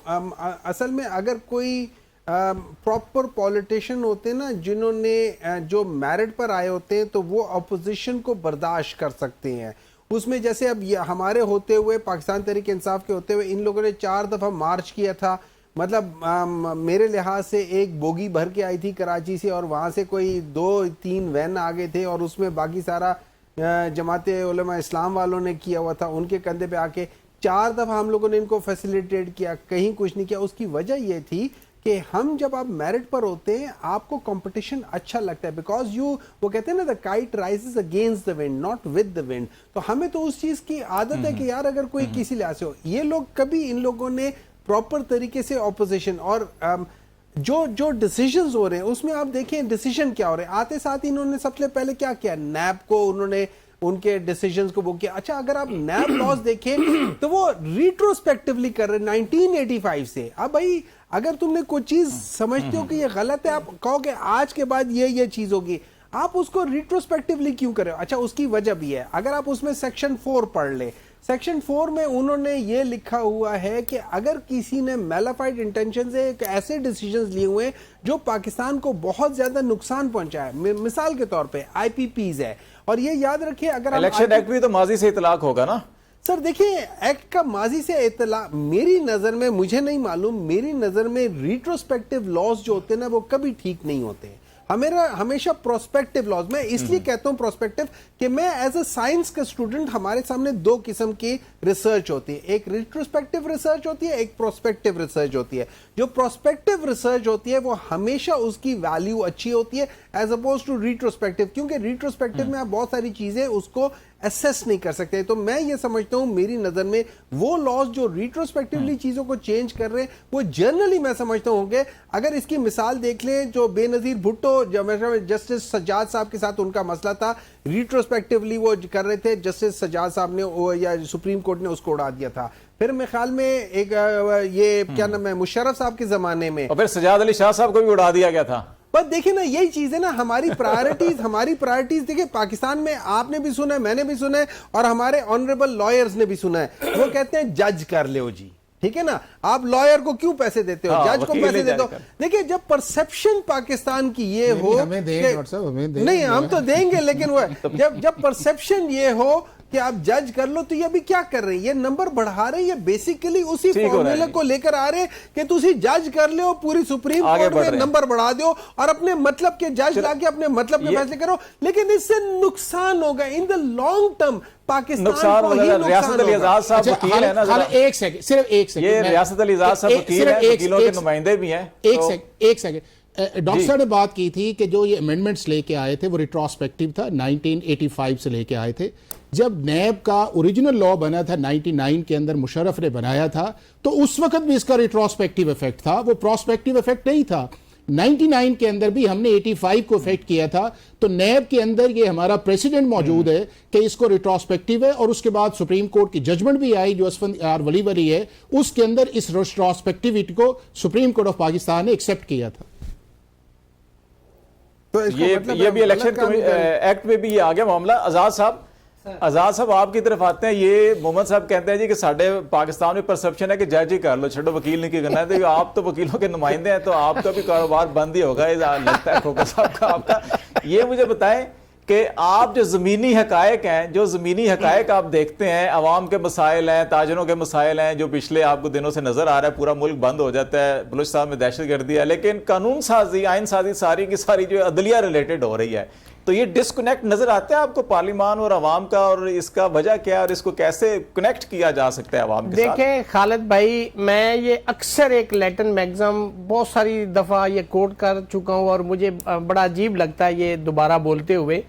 असल में अगर कोई प्रॉपर पॉलिटिशियन होते हैं ना, जिन्होंने जो मेरिट पर आए होते हैं, तो वो अपोजिशन को बर्दाश्त कर सकते हैं। उसमें जैसे अब ये हमारे होते हुए, पाकिस्तान तहरीक इंसाफ के होते हुए, इन लोगों ने 4 दफ़ा मार्च किया था। मतलब मेरे लिहाज से एक बोगी भर के आई थी कराची से, और वहाँ से कोई 2-3 वैन आ गए थे, और उसमें बाकी सारा जमाते उलमा इस्लाम वालों ने किया हुआ था, उनके कंधे पे आके 4 दफ़ा हम लोगों ने इनको फैसिलिटेट किया, कहीं कुछ नहीं किया। उसकी वजह ये थी कि हम जब आप मेरिट पर होते हैं आपको कंपटीशन अच्छा लगता है, बिकॉज वो कहते हैं ना, the kite rises against the wind not with the wind. तो हमें तो उस चीज की आदत है कि यार अगर कोई किसी लिहाज से हो, ये लोग कभी, इन लोगों ने प्रॉपर तरीके से ऑपोजिशन और जो डिसीजंस हो रहे हैं उसमें आप देखें डिसीजन क्या हो रहे हैं। आते साथ ही इन्होंने सबसे पहले क्या किया, नैब को उन्होंने उनके डिसीजंस को वो किया। अच्छा, अगर आप नैब लॉज देखें तो वो रिट्रोस्पेक्टिवली कर रहे 1985 से। अब भाई अगर तुमने कोई चीज समझते हो कि ये गलत है, आप कहो कि आज के बाद ये चीज होगी, आप उसको रिट्रोस्पेक्टिवली क्यों कर रहे हो? अच्छा, उसकी वजह भी है। अगर आप उसमें सेक्शन 4 पढ़ ले, सेक्शन 4 में उन्होंने ये लिखा हुआ है कि अगर किसी ने मैलाफाइड इंटेंशन से ऐसे डिसीजंस लिए हुए जो पाकिस्तान को बहुत ज्यादा नुकसान पहुंचाए, मिसाल के तौर पे IPPs है, और ये याद रखिए, अगर इलेक्शन एक्ट भी तो माजी से इतलाक होगा ना, सर देखिए, एक्ट का माजी से इतला मेरी नजर में, मुझे नहीं मालूम, मेरी नजर में रिट्रोस्पेक्टिव लॉज जो होते हैं ना वो कभी ठीक नहीं होते। हमेशा प्रोस्पेक्टिव लॉज, मैं इसलिए कहता हूं प्रोस्पेक्टिव कि मैं एज अ साइंस का स्टूडेंट, हमारे सामने दो किस्म की रिसर्च होती है, एक रिट्रोस्पेक्टिव रिसर्च होती है, एक प्रोस्पेक्टिव रिसर्च होती है। जो प्रोस्पेक्टिव रिसर्च होती है वो हमेशा उसकी वैल्यू अच्छी होती है एज अपोज टू रिट्रोस्पेक्टिव, क्योंकि रिट्रोस्पेक्टिव में आप बहुत सारी चीजें उसको असेस नहीं कर सकते। तो मैं ये समझता हूं, मेरी नजर में वो लॉज जो रिट्रोस्पेक्टिवली चीजों को चेंज कर रहे हैं वो जनरली मैं समझता हूं कि अगर इसकी मिसाल देख लें, जो बेनजीर भुट्टो जस्टिस सज्जाद साहब के साथ उनका मसला था, रिट्रोस्पेक्टिवली वो कर रहे थे, जस्टिस सज्जाद साहब ने या सुप्रीम कोर्ट ने उसको उड़ा दिया था। फिर मेरे ख्याल में एक ये क्या नाम है, मुशर्रफ साहब के जमाने में, और फिर सजाद अली शाह साहब को भी उड़ा दिया गया था। बस देखिए ना, यही चीज है ना, हमारी प्रायोरिटीज देखिए, पाकिस्तान में आपने भी सुना है, मैंने भी सुना है, और हमारे ऑनरेबल लॉयर्स ने भी सुना है, वो कहते हैं जज कर लो जी, ठीक है ना, आप लॉयर को क्यों पैसे देते हो, जज को पैसे देते हो। देखिए, जब परसेप्शन पाकिस्तान की ये हो, नहीं हम तो देंगे, लेकिन वो जब परसेप्शन ये हो कि आप जज कर लो, तो ये अभी क्या कर रहे हैं, ये नंबर बढ़ा रहे हैं, ये बेसिकली उसी फॉर्मूले को लेकर आ रहे हैं कि तुसी जज कर लो, पूरी सुप्रीम कोर्ट में नंबर बढ़ा दो और अपने मतलब के जज लाके अपने मतलब के फैसले करो, लेकिन इससे नुकसान होगा in the long term, Pakistan को ही नुकसान होगा। एक सेकंड, सिर्फ एक सेकंड, ये रियासत अली आजाद साहब वकील हैं, वकीलों के नुमाइंदे भी हैं। एक सेकंड, डॉक्टर साहब ने बात की थी कि जो ये अमेंडमेंट्स लेके आए थे वो रिट्रोस्पेक्टिव था, 1985 से लेके आए थे। जब नैब का ओरिजिनल लॉ बना था 99 के अंदर, मुशर्रफ ने बनाया था, तो उस वक्त भी इसका रिट्रोस्पेक्टिव इफेक्ट था, वो प्रोस्पेक्टिव इफेक्ट नहीं था। 99 के अंदर भी हमने 85 को इफेक्ट किया था, तो नैब के अंदर ये हमारा प्रेसिडेंट मौजूद है कि इसको रिट्रोस्पेक्टिव है, और उसके बाद सुप्रीम कोर्ट की जजमेंट भी आई जो असफंद आर वली वली है, उसके अंदर इस रिट्रोस्पेक्टिविटी को सुप्रीम कोर्ट ऑफ पाकिस्तान ने एक्सेप्ट किया था। तो ये भी इलेक्शन एक्ट में भी ये आ गया मामला। आजाद साहब आपकी तरफ आते हैं। ये मोहम्मद साहब कहते हैं जी कि साढ़े पाकिस्तान में परसेप्शन है कि जज ही कर लो, छोड़ो वकील नहीं करना है, तो आप तो वकीलों के नुमाइंदे हैं, तो आपका भी कारोबार बंद ही होगा लगता है खोखर साहब का आपका। ये मुझे बताएं कि आप जो ज़मीनी हकायक हैं, जो ज़मीनी हकायक आप देखते हैं, अवाम के मसाइल हैं, ताजरों के मसाइल हैं, जो पिछले आपको दिनों से नज़र आ रहा है, पूरा मुल्क बंद हो जाता है, बलूचिस्तान में दहशत गर्दी है, लेकिन कानून साजी, आइन साजी सारी की सारी जो अदलिया रिलेटेड हो रही है, तो ये डिस्कनेक्ट नजर आता है आपको पार्लियामान और अवाम का, और इसका वजह क्या है और इसको कैसे कनेक्ट किया जा सकता है अवाम के साथ? देखें खालिद भाई, मैं ये अक्सर एक लैटिन मैगज़म बहुत सारी दफ़ा ये कोट कर चुका हूँ, और मुझे बड़ा अजीब लगता है ये दोबारा बोलते हुए।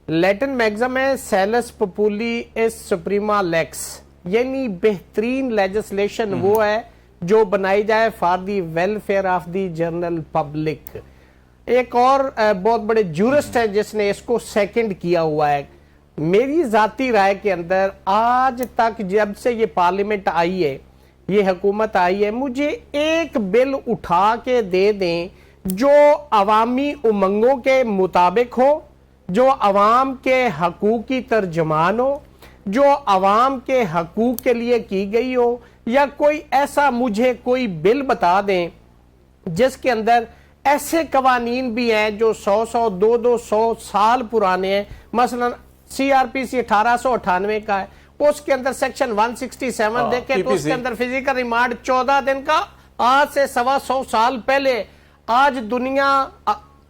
लैटिन मैगज़म है सेलस पपुली इस सुप्रीमा लेक्स, यानी बेहतरीन लेजिस्लेशन वो है जो बनाई जाए for the welfare of the general public. एक और बहुत बड़े जूरिस्ट है जिसने इसको सेकंड किया हुआ है। मेरी जाती राय के अंदर आज तक जब से ये पार्लियामेंट आई है, ये हुकूमत आई है, मुझे एक बिल उठा के दे दें जो अवामी उमंगों के मुताबिक हो, जो अवाम के हकूक की तर्जमान हो, जो अवाम के हकूक के लिए की गई हो, या कोई ऐसा मुझे कोई बिल बता दें जिसके अंदर ऐसे कवानीन भी हैं जो 100 200 साल पुराने हैं। मसलन CRPC 1898 का है, उसके अंदर सेक्शन 167 देखें तो उसके अंदर फिजिकल रिमांड 14 दिन का, आज से 125 साल पहले। आज दुनिया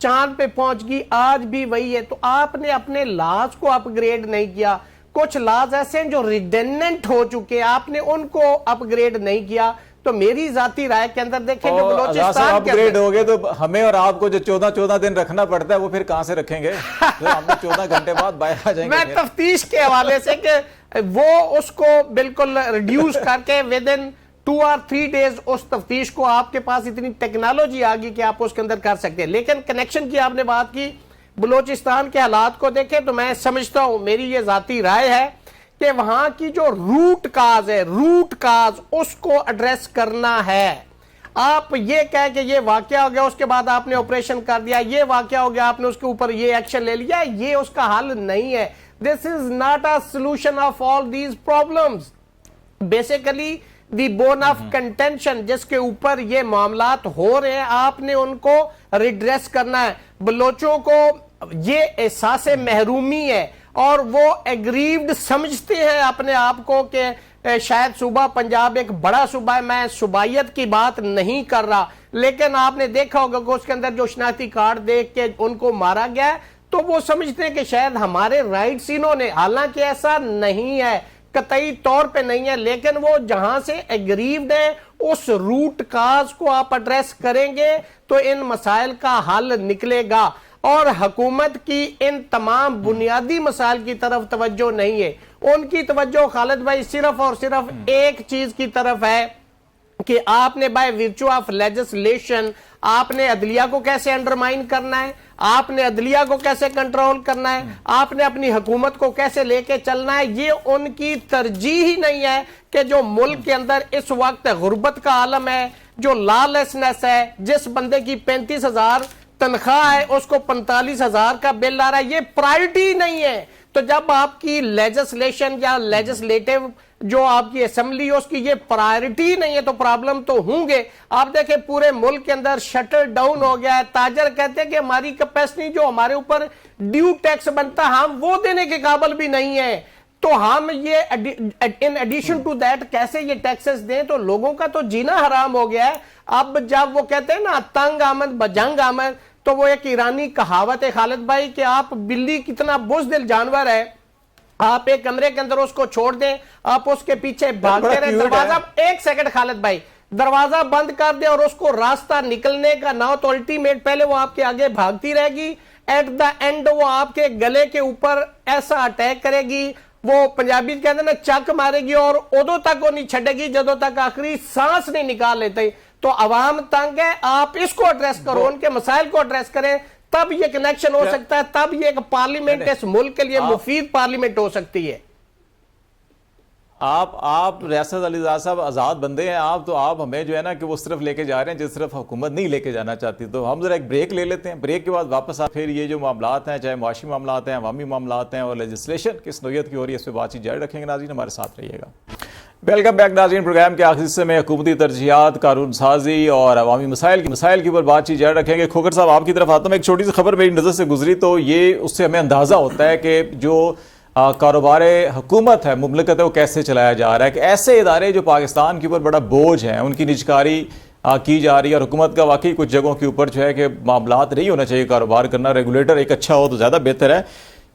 चांद पे पहुंच गई, आज भी वही है। तो आपने अपने लॉज को अपग्रेड नहीं किया, कुछ लॉज ऐसे हैं जो रिडेंडेंट हो चुके, आपने उनको अपग्रेड नहीं किया। तो मेरी जाती राय के अंदर देखें जो बलोचिस्तान अपग्रेड हो गए, तो हमें और आपको जो 14 दिन रखना पड़ता है वो फिर कहां से रखेंगे? तो हम 14 घंटे बाद बाहर आ जाएंगे। मैं तफ्तीश के हवाले से कि वो उसको बिल्कुल रिड्यूस करके विद इन 2 और 3 डेज उस तफ्तीश को, आपके पास इतनी टेक्नोलॉजी आ गई कि आप उसके अंदर कर सकते हैं। लेकिन कनेक्शन की आपने बात की, बलोचिस्तान के हालात को देखें तो मैं समझता हूं, मेरी ये जाती राय है कि वहां की जो रूट काज है, रूट काज उसको एड्रेस करना है। आप ये कह के ये वाकया हो गया, उसके बाद आपने ऑपरेशन कर दिया, ये वाकया हो गया, आपने उसके ऊपर ये एक्शन ले लिया, ये उसका हल नहीं है। This is not a solution of all these problems. Basically the bone of contention जिसके ऊपर ये मामलात हो रहे हैं, आपने उनको रिड्रेस करना है। बलोचों को ये एहसास महरूमी है, और वो एग्रीव्ड समझते हैं अपने आप को कि शायद सूबा पंजाब एक बड़ा सूबा है। मैं सूबायत की बात नहीं कर रहा, लेकिन आपने देखा होगा कि उसके अंदर जो शनाख्ती कार्ड देख के उनको मारा गया है, तो वो समझते हैं कि शायद हमारे राइट्स इन्होंने, हालांकि ऐसा नहीं है, कतई तौर पे नहीं है, लेकिन वो जहां से एग्रीव्ड है उस रूट काज को आप एड्रेस करेंगे तो इन मसाइल का हल निकलेगा। और हुकूमत की इन तमाम बुनियादी मसाइल की तरफ तवज्जो नहीं है, उनकी तवज्जो खालिद भाई सिर्फ और सिर्फ एक चीज की तरफ है कि आपने बाय वर्च्यू ऑफ लेजिस्लेशन आपने अदलिया को कैसे अंडरमाइन करना है, आपने अदलिया को कैसे कंट्रोल करना है, आपने अपनी हुकूमत को कैसे लेके चलना है। ये उनकी तरजीह ही नहीं है कि जो मुल्क के अंदर इस वक्त गुर्बत का आलम है, जो लॉलेसनेस है, जिस बंदे की 35,000 तनख्वाह है उसको 45,000 का बिल आ रहा है, ये प्रायोरिटी नहीं है। तो जब आपकी लेजिस्लेशन या लेजिस्लेटिव जो आपकी असेंबली है उसकी ये प्रायोरिटी नहीं है तो प्रॉब्लम तो होंगे। आप देखें पूरे मुल्क के अंदर शटर डाउन हो गया है। ताजर कहते हैं कि हमारी कैपेसिटी जो हमारे ऊपर ड्यू टैक्स बनता है हम वो देने के काबिल भी नहीं है, तो हम ये इन एडिशन टू दैट कैसे ये टैक्सेस दें, तो लोगों का तो जीना हराम हो गया है। अब जब वो कहते हैं ना तंग आमद बजंग आमद, तो वो एक ईरानी कहावत है खालिद भाई कि आप बिल्ली कितना बुज़दिल जानवर है, आप एक कमरे के अंदर उसको छोड़ दें, आप उसके पीछे भागते रहे, दरवाजा एक सेकंड खालिद भाई दरवाजा बंद कर दे और उसको रास्ता निकलने का ना, तो अल्टीमेट पहले वो आपके आगे भागती रहेगी, एट द एंड वो आपके गले के ऊपर ऐसा अटैक करेगी, वो पंजाबी कहते ना चक मारेगी और उदों तक वो नहीं छड़ेगी जदों तक आखिरी सांस नहीं निकाल लेते। तो अवाम तंग है, आप इसको एड्रेस करो, उनके मसाइल को एड्रेस करें, तब ये कनेक्शन हो सकता है, तब ये एक पार्लियामेंट इस मुल्क के लिए मुफीद पार्लियामेंट हो सकती है। आप रियासत अलीजाद साहब आज़ाद बंदे हैं आप, तो आप हमें जो है ना कि वो सिर्फ लेके जा रहे हैं जिस तरफ हुकूमत नहीं लेके जाना चाहती। तो हम जरा एक ब्रेक ले लेते हैं, ब्रेक के बाद वापस आप फिर ये जो मामलात हैं, चाहे मुआशी मामलात हैं, अवामी मामलात हैं और लेजिस्लेशन किस नौयत की हो रही है, इस पर बातचीत जारी रखेंगे। नाज़रीन हमारे साथ रहिएगा। वेलकम बैक नाज़रीन, प्रोग्राम के आखिरी हिस्से में हुकूमती तरजीहात, कानून साजी और अवामी मसाइल के ऊपर बातचीत जारी रखेंगे। खोखर साहब आपकी तरफ आता हूँ। एक छोटी सी खबर मेरी नज़र से गुजरी तो ये उससे हमें अंदाज़ा होता है कि जो कारोबार हुकूमत है, मुमलकत है, वो कैसे चलाया जा रहा है, कि ऐसे इदारे जो पाकिस्तान के ऊपर बड़ा बोझ है उनकी निजकारी की जा रही है। और हुकूमत का वाकई कुछ जगहों के ऊपर जो है कि मामलात नहीं होना चाहिए, कारोबार करना, रेगुलेटर एक अच्छा हो तो ज़्यादा बेहतर है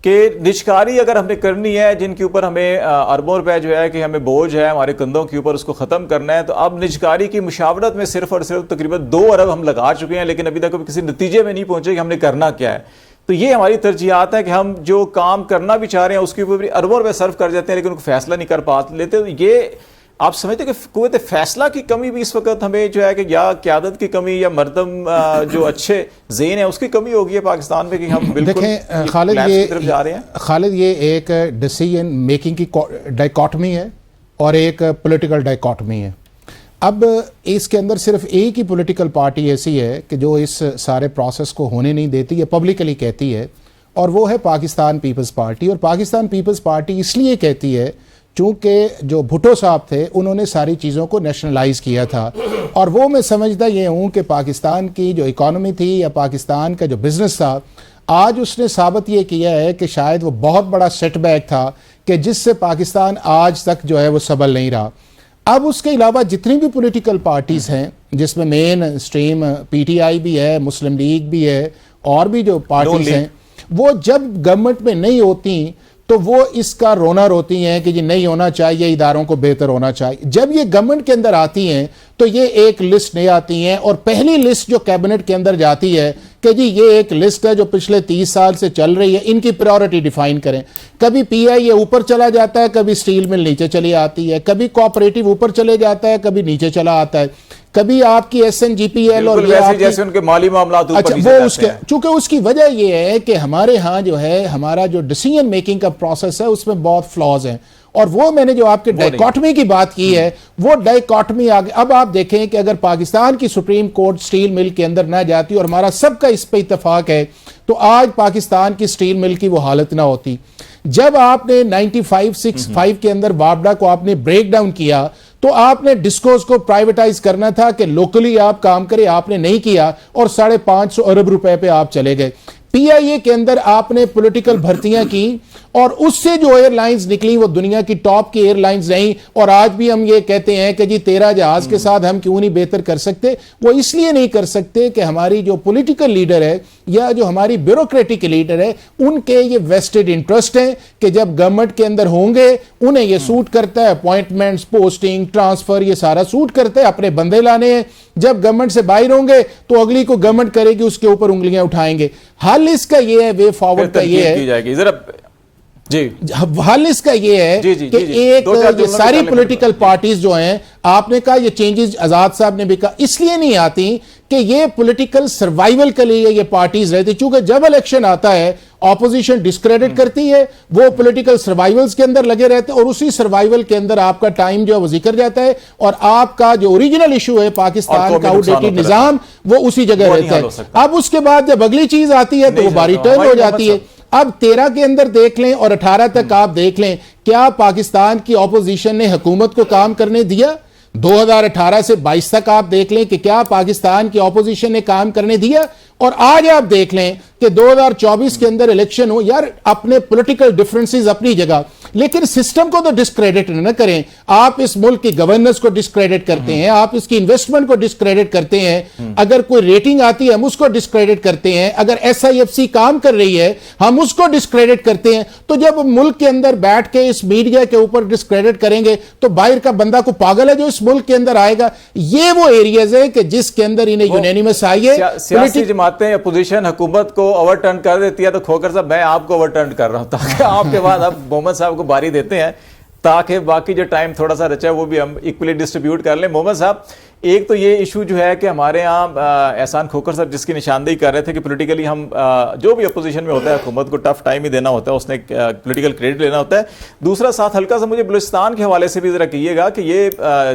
कि निजकारी अगर हमने करनी है जिनके ऊपर हमें अरबों रुपए जो है कि हमें बोझ है हमारे कंधों के ऊपर, उसको ख़त्म करना है। तो अब निजकारी की मुशावरत में सिर्फ और सिर्फ तकरीबन 2 अरब हम लगा चुके हैं, लेकिन अभी तक किसी नतीजे में नहीं पहुंचे कि हमने करना क्या है। तो ये हमारी तरजीहात है कि हम जो काम करना भी चाह रहे हैं उसके ऊपर भी अरबों रुपए सर्व कर जाते हैं, लेकिन उनको फैसला नहीं कर पा लेते। तो ये आप समझते कि कुव्वत फैसला की कमी भी इस वक्त हमें जो है कि या क़यादत की कमी या मर्दम जो अच्छे ज़ेन है उसकी कमी हो गई है पाकिस्तान में कि हम बिल्कुल खालिद ये तरफ जा रहे हैं। खालिद ये एक डिसीजन मेकिंग की डाइकॉटमी है और एक पॉलिटिकल डाइकॉटमी है। अब इसके अंदर सिर्फ एक ही पॉलिटिकल पार्टी ऐसी है कि जो इस सारे प्रोसेस को होने नहीं देती है, पब्लिकली कहती है, और वो है पाकिस्तान पीपल्स पार्टी। और पाकिस्तान पीपल्स पार्टी इसलिए कहती है चूँकि जो भुट्टो साहब थे उन्होंने सारी चीज़ों को नेशनलाइज किया था, और वो मैं समझता ये हूँ कि पाकिस्तान की जो इकॉनमी थी या पाकिस्तान का जो बिज़नेस था, आज उसने साबित ये किया है कि शायद वो बहुत बड़ा सेटबैक था कि जिससे पाकिस्तान आज तक जो है वो सबल नहीं रहा। अब उसके अलावा जितनी भी पॉलिटिकल पार्टीज़ हैं जिसमें मेन स्ट्रीम PTI भी है, मुस्लिम लीग भी है, और भी जो पार्टीज़ हैं, वो जब गवर्नमेंट में नहीं होती तो वो इसका रोना रोती हैं कि ये नहीं होना चाहिए, इदारों को बेहतर होना चाहिए। जब ये गवर्नमेंट के अंदर आती हैं तो ये एक लिस्ट ले आती हैं, और पहली लिस्ट जो कैबिनेट के अंदर जाती है कि जी ये एक लिस्ट है जो पिछले 30 साल से चल रही है, इनकी प्रायोरिटी डिफाइन करें। कभी PI ऊपर चला जाता है, कभी स्टील मिल नीचे चली आती है, कभी कोऑपरेटिव ऊपर चले जाता है, कभी नीचे चला आता है, कभी आपकी SNGPL और जैसे उनके माली मामलात अच्छा वो उसके, चूंकि उसकी वजह ये है कि हमारे यहाँ जो है हमारा जो डिसीजन मेकिंग का प्रोसेस है उसमें बहुत फ्लॉज हैं। और वो मैंने जो आपके डाइकॉटमी की बात की है वो डाइकॉटमी आगे। अब आप देखें कि अगर पाकिस्तान की सुप्रीम कोर्ट स्टील मिल के अंदर ना जाती और हमारा सबका इस पे इत्तेफाक है तो आज पाकिस्तान की स्टील मिल की वो हालत ना होती। जब आपने 95-65 के अंदर वापडा को आपने ब्रेक डाउन किया तो आपने डिस्कोस को प्राइवेटाइज करना था कि लोकली आप काम करें, आपने नहीं किया और 550 अरब रुपए पे आप चले गए। पीआईए के अंदर आपने पॉलिटिकल भर्तियां की और उससे जो एयरलाइंस निकली वो दुनिया की टॉप की एयरलाइंस रहीं, और आज भी हम ये कहते हैं कि जी 13 जहाज के साथ हम क्यों नहीं बेहतर कर सकते। वो इसलिए नहीं कर सकते कि हमारी जो पॉलिटिकल लीडर है या जो हमारी ब्यूरोक्रेटिक लीडर है उनके ये वेस्टेड इंटरेस्ट हैं कि जब गवर्नमेंट के अंदर होंगे उन्हें ये सूट करता है, अपॉइंटमेंट्स, पोस्टिंग, ट्रांसफर, ये सारा सूट करता है, अपने बंदे लाने हैं। जब गवर्नमेंट से बाहर होंगे तो अगली को गवर्नमेंट करेगी, उसके ऊपर उंगलियां उठाएंगे। हल इसका ये है, वे फॉरवर्ड का ये है जरा जी, हल इसका ये है कि एक ये सारी पॉलिटिकल पार्टीज जो हैं, आपने कहा ये चेंजेस आजाद साहब ने भी कहा, इसलिए नहीं आती कि ये पॉलिटिकल सर्वाइवल के लिए ये पार्टीज रहती, क्योंकि जब इलेक्शन आता है ऑपोजिशन डिस्क्रेडिट करती है, वो पॉलिटिकल सर्वाइवल्स के अंदर लगे रहते हैं और उसी सर्वाइवल के अंदर आपका टाइम जो है वो जिक्र जाता है और आपका जो ओरिजिनल इशू है पाकिस्तान का आउटडेटेड निजाम वो उसी जगह रहता है। अब उसके बाद जब अगली चीज आती है तो वो बारी टर्न हो जाती है। अब 13 के अंदर देख लें और 18 तक आप देख लें, क्या पाकिस्तान की ऑपोजिशन ने हुकूमत को काम करने दिया? 2018 से 22 तक आप देख लें कि क्या पाकिस्तान की ऑपोजिशन ने काम करने दिया? और आज आप देख लें कि 2024 के अंदर इलेक्शन हो, यार अपने पॉलिटिकल डिफरेंसेस अपनी जगह, लेकिन सिस्टम को तो डिस्क्रेडिट न करें। आप इस मुल्क की गवर्नेंस को डिस्क्रेडिट करते हैं, आप इसकी इन्वेस्टमेंट को डिस्क्रेडिट करते हैं, अगर कोई रेटिंग आती है हम उसको डिस्क्रेडिट करते हैं, अगर SIFC काम कर रही है हम उसको डिस्क्रेडिट करते हैं। तो जब मुल्क के अंदर बैठ के इस मीडिया के ऊपर डिस्क्रेडिट करेंगे तो बाहर का बंदा को पागल है जो इस मुल्क के अंदर आएगा। ये वो एरियाज है कि जिसके अंदर इन्हें यूनैनिमस आई है। सियासी जमातें अपोजिशन हुकूमत को ओवरटर्न कर देती है तो खोकर साहब मैं आपको ओवरटर्न कर रहा हूं ताकि आपके बाद आप मोहम्मद साहब को बारी देते हैं ताकि बाकी जो टाइम थोड़ा सा बचा है वो भी हम इक्वली डिस्ट्रीब्यूट कर लें। मोहम्मद साहब, एक तो ये इशू जो है कि हमारे यहाँ एहसान खोकर साहब जिसकी निशानदेही कर रहे थे कि पॉलिटिकली हम जो भी अपोजिशन में होता है हुकूमत को टफ टाइम ही देना होता है, उसने पॉलिटिकल क्रेडिट लेना होता है। दूसरा साथ हल्का सा मुझे बलूचिस्तान के हवाले से भी जरा कहिएगा कि ये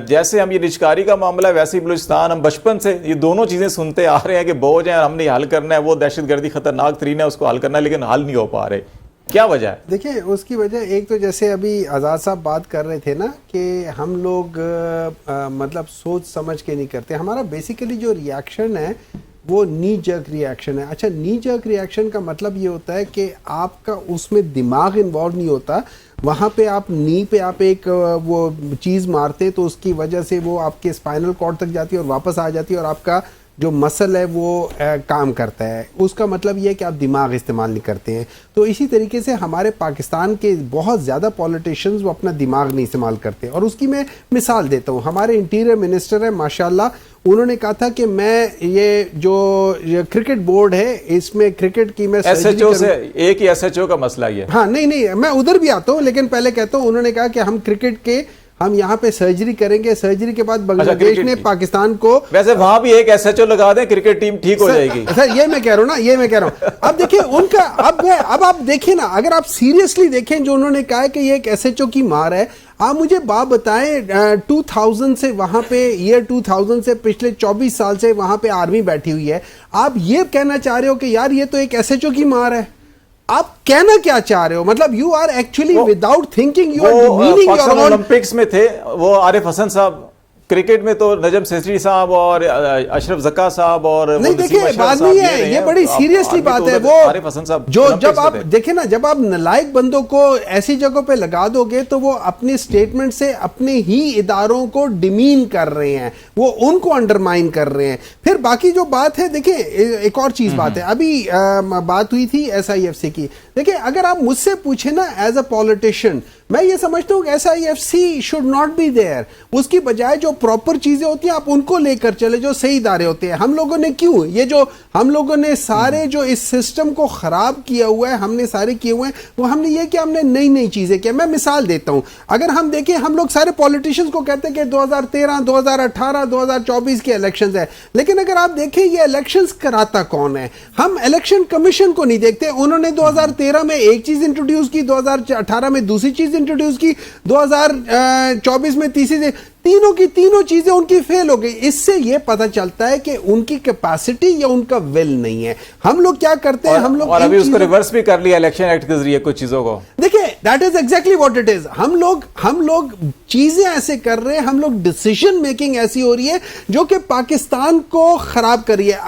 जैसे हम ये निजकारी का मामला है वैसे ही बलूचिस्तान, हम बचपन से ये दोनों चीज़ें सुनते आ रहे हैं कि बोझ है हमने हल करना है, वो दहशतगर्दी खतरनाक तरीन है उसको हल करना है, लेकिन हल नहीं हो पा रहे। क्या वजह है? देखिए उसकी वजह एक तो जैसे अभी आज़ाद साहब बात कर रहे थे ना कि हम लोग मतलब सोच समझ के नहीं करते। हमारा बेसिकली जो रिएक्शन है वो नी जर्क रिएक्शन है। अच्छा, नी जर्क रिएक्शन का मतलब ये होता है कि आपका उसमें दिमाग इन्वॉल्व नहीं होता। वहाँ पे आप नी पे आप एक वो चीज़ मारते तो उसकी वजह से वो आपके स्पाइनल कॉर्ड तक जाती है और वापस आ जाती है और आपका जो मसल है वो काम करता है। उसका मतलब ये है कि आप दिमाग इस्तेमाल नहीं करते हैं। तो इसी तरीके से हमारे पाकिस्तान के बहुत ज़्यादा पॉलिटिशियंस वो अपना दिमाग नहीं इस्तेमाल करते। और उसकी मैं मिसाल देता हूँ, हमारे इंटीरियर मिनिस्टर है माशाल्लाह, उन्होंने कहा था कि मैं ये क्रिकेट बोर्ड है इसमें क्रिकेट की मैं SHO से एक ही SHO का मसला ये। हाँ नहीं मैं उधर भी आता हूँ, लेकिन पहले कहता हूँ उन्होंने कहा कि हम क्रिकेट के हम यहाँ पे सर्जरी करेंगे, सर्जरी के बाद बांग्लादेश ने पाकिस्तान को, वैसे वहां भी एक SHO लगा दें क्रिकेट टीम ठीक हो जाएगी। सर ये मैं कह रहा हूँ ना, ये मैं कह रहा हूँ। अब देखिए उनका अब आप देखिए ना, अगर आप सीरियसली देखें जो उन्होंने कहा है कि ये एक SHO की मार है, आप मुझे बात बताएं 2000 से वहां पे ईयर 2000 से पिछले 24 साल से वहां पे आर्मी बैठी हुई है। आप ये कहना चाह रहे हो कि यार ये तो एक SHO की मार है? आप कहना क्या चाह रहे हो? मतलब you are actually without thinking, you are demeaning your own. Olympics में थे वो आरिफ हसन साहब, क्रिकेट में तो नजम सेठी साहब और अशरफ जक्का साहब और नहीं, देखिए बात नहीं है, ये बड़ी सीरियसली बात है। वो जो जब आप देखे ना, जब आप नालायक बंदों को ऐसी जगहों पे लगा दोगे तो वो अपने स्टेटमेंट से अपने ही इदारों को डिमीन कर रहे हैं, वो उनको अंडरमाइन कर रहे हैं। फिर बाकी जो बात है, देखिए एक और चीज बात है, अभी बात हुई थी SIFC की। देखिए अगर आप मुझसे पूछे ना एज अ पॉलिटिशियन, मैं ये समझता हूँ कि SIFC should not be there. उसकी बजाय जो प्रॉपर चीजें होती हैं आप उनको लेकर चले, जो सही इदारे होते हैं। हम लोगों ने क्यों ये जो हम लोगों ने सारे जो इस सिस्टम को खराब किया हुआ है, हमने सारे किए हुए हैं, वो हमने ये कि हमने नई नई चीजें किया। मैं मिसाल देता हूं, अगर हम देखें, हम लोग सारे पॉलिटिशियंस को कहते हैं कि 2013, 2018, 2024 के इलेक्शंस है, लेकिन अगर आप देखें ये इलेक्शंस कराता कौन है? हम इलेक्शन कमीशन को नहीं देखते। उन्होंने 2013 में एक चीज इंट्रोड्यूस की, 2018 में दूसरी चीज इंट्रोड्यूस की, 2024 में तीसरी, तीनों की तीनों चीजें उनकी फेल हो गई। इससे ये पता चलता है कि उनकी कैपेसिटी या उनका विल नहीं है। हम लोग क्या करते हैं, हम लोग और अभी उसको रिवर्स भी कर लिया इलेक्शन एक्ट के जरिए कुछ चीजों को। देखिए that is exactly what it is. हम लोग चीजें ऐसे कर रहे हैं, हम लोग डिसीजन मेकिंग ऐसी हो रही है जो कि पाकिस्तान को खराब कर रही है।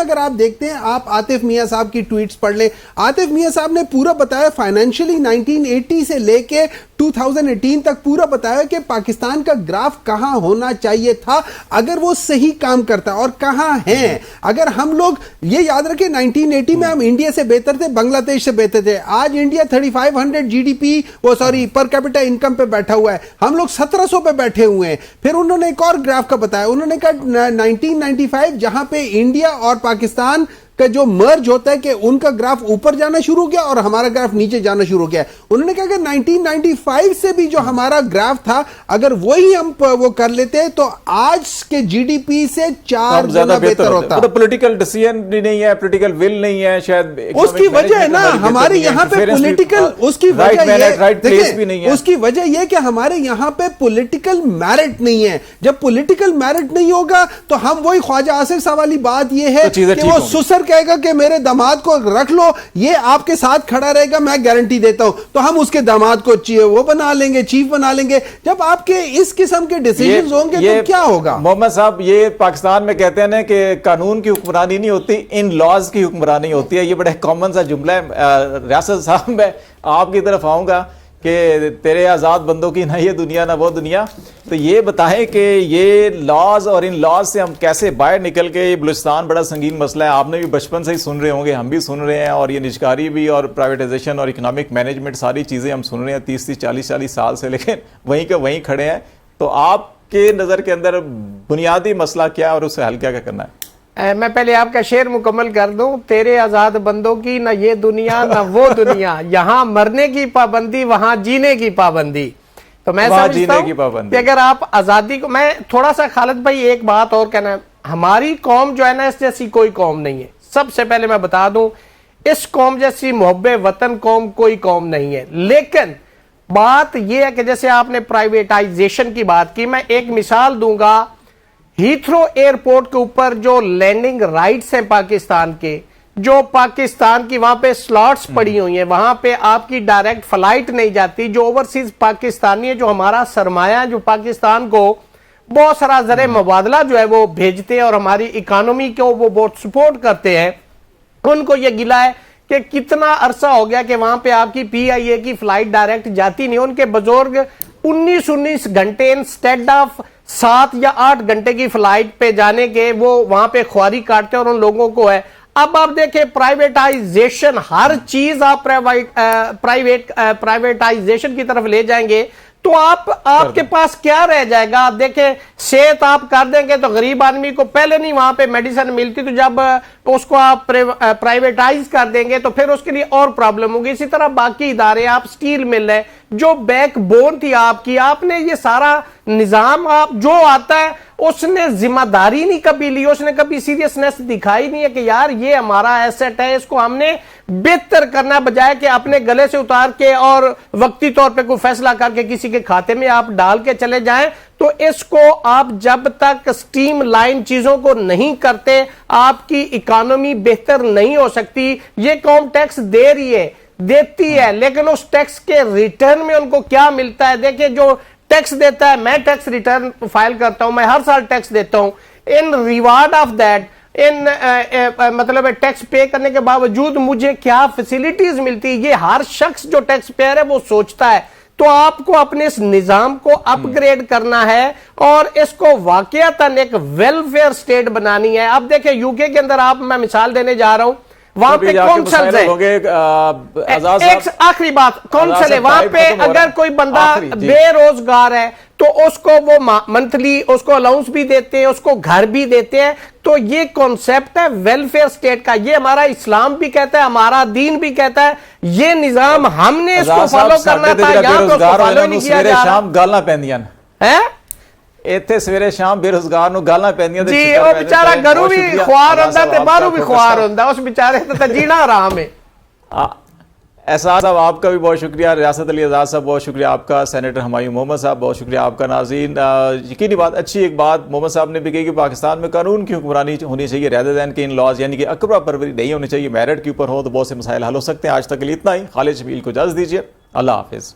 अगर आप देखते हैं, आप आतिफ मियां साहब की ट्वीट्स पढ़ ले। आतिफ मियां साहब ने पूरा बताया फाइनेंशियली 1980 से लेके 2018 तक पूरा बताया कि पाकिस्तान का ग्राफ कहां होना चाहिए था अगर वो सही काम करता, और कहां है। अगर हम लोग ये याद रखें, 1980 में हम इंडिया से बेहतर थे, बांग्लादेश से बेहतर थे। आज India 3500 GDP per capita income पे बैठा हुआ है, हम लोग 1700 पे बैठे हुए हैं। फिर उन्होंने एक और ग्राफ का बताया, उन्होंने कहा 1995 जहां पे इंडिया और पाकिस्तान का जो मर्ज होता है कि उनका ग्राफ ऊपर जाना शुरू हो गया और हमारा ग्राफ नीचे जाना शुरू हो गया। उन्होंने कहा कि 1995 से भी जो हमारा ग्राफ था, अगर वही हम वो कर लेते तो आज के जीडीपी से 4 गुना बेहतर होता। तो पॉलिटिकल डिसीजन भी नहीं है, पॉलिटिकल विल नहीं है, शायद उसकी वजह है ना हमारे यहाँ पे पॉलिटिकल, उसकी वजह यह कि हमारे यहाँ पे पॉलिटिकल मेरिट नहीं है। जब पॉलिटिकल मेरिट नहीं होगा तो हम वही ख्वाजा आसिफ साहब वाली बात यह है कि वो सुसर कहेगा कि मेरे दामाद को रख लो, ये आपके साथ खड़ा रहेगा, मैं गारंटी देता हूं, तो हम उसके दामाद को वो बना लेंगे, चीफ बना लेंगे। जब आपके इस किस्म के डिसीजंस होंगे तो क्या होगा? मोहम्मद साहब, ये पाकिस्तान में कहते हैं ना कि कानून की हुक्मरानी नहीं होती, इन लॉज की हुक्मरानी होती है। ये बड़ा कॉमन सा जुमला है। रियासत साहब, मैं आपकी तरफ आऊंगा कि तेरे आज़ाद बंदों की ना ये दुनिया ना वो दुनिया। तो ये बताएं कि ये लॉज और इन लॉज से हम कैसे बाहर निकल के, ये बलूचिस्तान बड़ा संगीन मसला है, आपने भी बचपन से ही सुन रहे होंगे, हम भी सुन रहे हैं, और ये निजकारी भी और प्राइवेटाइजेशन और इकोनॉमिक मैनेजमेंट सारी चीज़ें हम सुन रहे हैं 30 40 साल से, लेकिन वहीं के वहीं खड़े हैं। तो आपके नज़र के अंदर बुनियादी मसला क्या है और उससे हल क्या करना है? मैं पहले आपका शेर मुकम्मल कर दूं। तेरे आजाद बंदों की ना ये दुनिया ना वो दुनिया, यहाँ मरने की पाबंदी वहां जीने की पाबंदी। तो मैं समझता हूं कि अगर आप आजादी को, मैं थोड़ा सा खालिद भाई एक बात और कहना है, हमारी कौम जो है ना, इस जैसी कोई कौम नहीं है। सबसे पहले मैं बता दूं, इस कौम जैसी मोहब्बे वतन कौम कोई कौम नहीं है। लेकिन बात यह है कि जैसे आपने प्राइवेटाइजेशन की बात की, मैं एक मिसाल दूंगा। हीथ्रो एयरपोर्ट के ऊपर जो लैंडिंग राइट्स हैं पाकिस्तान के, जो पाकिस्तान की वहां पे स्लॉट्स पड़ी हुई हैं, वहां पे आपकी डायरेक्ट फ्लाइट नहीं जाती। जो ओवरसीज पाकिस्तानी है, जो हमारा सरमाया, जो पाकिस्तान को बहुत सारा ज़रे मुबादला जो है वो भेजते हैं और हमारी इकोनॉमी को वो बहुत सपोर्ट करते हैं, उनको ये गिला है कि कितना अरसा हो गया कि वहां पे आपकी PIA की फ्लाइट डायरेक्ट जाती नहीं। उनके बुजुर्ग 19 घंटे इंस्टेड ऑफ 7 या 8 घंटे की फ्लाइट पे जाने के वो वहां पे ख्वारी काटते हैं और उन लोगों को है। अब आप देखें प्राइवेटाइजेशन, हर चीज आप प्राइवेटाइजेशन की तरफ ले जाएंगे तो आपके पास क्या रह जाएगा? आप देखें, सेहत आप कर देंगे तो गरीब आदमी को पहले नहीं वहां पे मेडिसिन मिलती, तो जब उसको आप प्राइवेटाइज कर देंगे तो फिर उसके लिए और प्रॉब्लम होगी। इसी तरह बाकी इदारे, आप स्टील मिल है जो बैकबोन थी आपकी, आपने ये सारा निजाम, आप जो आता है उसने जिम्मेदारी नहीं कभी ली, उसने कभी सीरियसनेस दिखाई नहीं है कि यार ये हमारा एसेट है, इसको हमने बेहतर करना, बजाय कि अपने गले से उतार के और वक्ती तौर पे कोई फैसला करके किसी के खाते में आप डाल के चले जाएं। तो इसको आप जब तक स्ट्रीम लाइन चीजों को नहीं करते, आपकी इकोनॉमी बेहतर नहीं हो सकती। ये कौम टैक्स दे रही है, देती है, लेकिन उस टैक्स के रिटर्न में उनको क्या मिलता है? देखिए, जो टैक्स देता है, मैं टैक्स रिटर्न फाइल करता हूं, मैं हर साल टैक्स देता हूं, इन रिवार्ड ऑफ दैट, मतलब टैक्स पे करने के बावजूद मुझे क्या फैसिलिटीज मिलती है, ये हर शख्स जो टैक्स पेयर है वो सोचता है। तो आपको अपने इस निजाम को अपग्रेड करना है और इसको वाकईतन एक वेलफेयर स्टेट बनानी है। अब देखिए, यूके के अंदर आप, मैं मिसाल देने जा रहा हूं, वहां पे कौंसल है, एक आखिरी बात, कौंसल है वहां पे, अगर कोई बंदा बेरोजगार है तो उसको वो मंथली उसको अलाउंस भी देते हैं, उसको घर भी देते हैं। तो ये कॉन्सेप्ट है वेलफेयर स्टेट का, ये हमारा इस्लाम भी कहता है, हमारा दीन भी कहता है। ये निजाम हमने इसको फॉलो करना था, यहाँ तो फॉलो नहीं किया जा रहा। गाला पैंदियां है ਇੱਥੇ ਸਵੇਰੇ ਸ਼ਾਮ ਬੇਰੁਜ਼ਗਾਰ ਨੂੰ ਗਾਲਾਂ ਪੈਂਦੀਆਂ ਤੇ ਜੀ, ਉਹ ਵਿਚਾਰਾ ਘਰੋਂ ਵੀ ਖੁਆਰ ਹੁੰਦਾ ਤੇ ਬਾਹਰੋਂ ਵੀ ਖੁਆਰ ਹੁੰਦਾ, ਉਸ ਵਿਚਾਰੇ ਤੇ जीना आराम है। एहसास साहब, आपका भी बहुत शुक्रिया। रियासत अली आज़ाद साहब बहुत शुक्रिया आपका। सेनेटर हुमायूं मोहम्मद साहब बहुत शुक्रिया आपका। नाज़रीन, यकीनी बात, अच्छी एक बात मोहम्मद साहब ने भी कही कि पाकिस्तान में कानून की हुक्मरानी होनी चाहिए, रेदर दैन के इन लॉज, यानी कि अकबरा परवरी नहीं होनी चाहिए, मेरिट के ऊपर हो तो बहुत से मसाइल हल हो सकते हैं। आज तक के लिए इतना ही। खालिद शबील को इजाज़त दीजिए। अल्लाह हाफिज़।